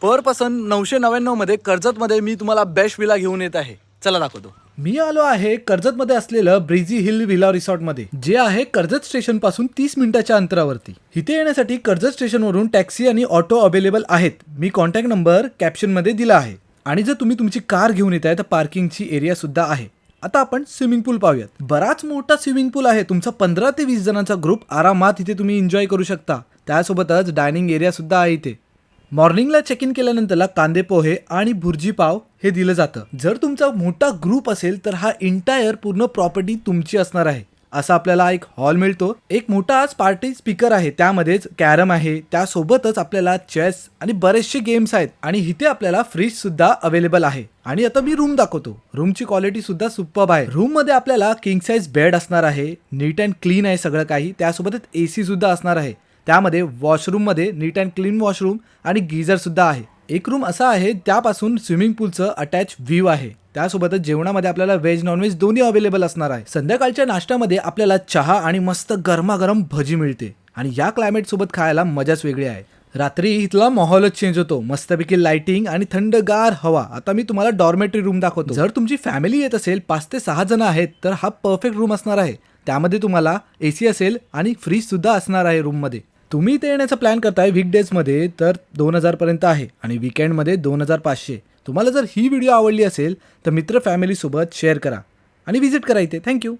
पर person 999 मध्ये कर्जतमध्ये मी तुम्हाला best villa घेऊन येत आहे. चला दाखवतो. मी आलो आहे कर्जतमध्ये असलेलं ब्रिझी हिल विला रिसॉर्टमध्ये, जे आहे कर्जत स्टेशन पासून 30 मिनिटाच्या अंतरावरती. इथे येण्यासाठी कर्जत स्टेशनवरून टॅक्सी आणि ऑटो अवेलेबल आहेत. मी कॉन्टॅक्ट नंबर कॅप्शन मध्ये दिला आहे. आणि जर तुम्ही तुमची कार घेऊन येताय तर पार्किंगची एरिया सुद्धा आहे. आता आपण स्विमिंग पूल पाहूयात. बराच मोठा स्विमिंग पूल आहे. तुमचा 15 ते 20 जणांचा ग्रुप आरामात इथे तुम्ही एन्जॉय करू शकता. त्यासोबतच डायनिंग एरिया सुद्धा आहे इथे. मॉर्निंगला चेक इन केल्यानंतरला कांदे पोहे आणि भुर्जी पाव हे दिलं जातं. जर तुमचा मोठा ग्रुप असेल तर हा एंटायर पूर्ण प्रॉपर्टी तुमची असणार आहे. असा आपल्याला एक हॉल मिळतो. एक मोठा आज पार्टी स्पीकर आहे, त्यामध्येच कॅरम आहे, त्यासोबतच आपल्याला चेस आणि बरेचसे गेम्स आहेत. आणि इथे आपल्याला फ्रीज सुद्धा अवेलेबल आहे. आणि आता मी रूम दाखवतो. रूमची क्वालिटी सुद्धा सुपर्ब आहे. रूम मध्ये आपल्याला किंग साइज बेड असणार आहे. नीट अँड क्लीन आहे सगळं काही. त्यासोबतच एसी सुद्धा असणार आहे. त्यामध्ये वॉशरूम मध्ये नीट अँड क्लीन वॉशरूम आणि गीझर सुद्धा आहे. एक रूम असा आहे त्यापासून स्विमिंग पूलचं अटॅच व्ह्यू आहे. त्यासोबतच जेवणामध्ये आपल्याला व्हेज नॉनव्हेज दोन्ही अवेलेबल असणार आहे. संध्याकाळच्या नाश्त्यामध्ये आपल्याला चहा आणि मस्त गरमागरम भजी मिळते. आणि या क्लायमेट सोबत खायला मजाच वेगळी आहे. रात्री इथला माहोलच चेंज होतो. मस्तपैकी लाइटिंग आणि थंडगार हवा. आता मी तुम्हाला डॉर्मेटरी रूम दाखवतो. जर तुमची फॅमिली येत असेल 5 ते 6 जण आहेत तर हा परफेक्ट रूम असणार आहे. त्यामध्ये तुम्हाला एसी असेल आणि फ्रीज सुद्धा असणार आहे रूम मध्ये. तुम्ही इथे येण्याचा प्लॅन करताय वीकडेज मध्ये तर 2000 पर्यंत आहे आणि वीकेंड मध्ये 2500. तुम्हाला जर ही व्हिडिओ आवडली असेल तर मित्र फॅमिली सोबत शेअर करा आणि व्हिजिट करा इथे. थँक्यू.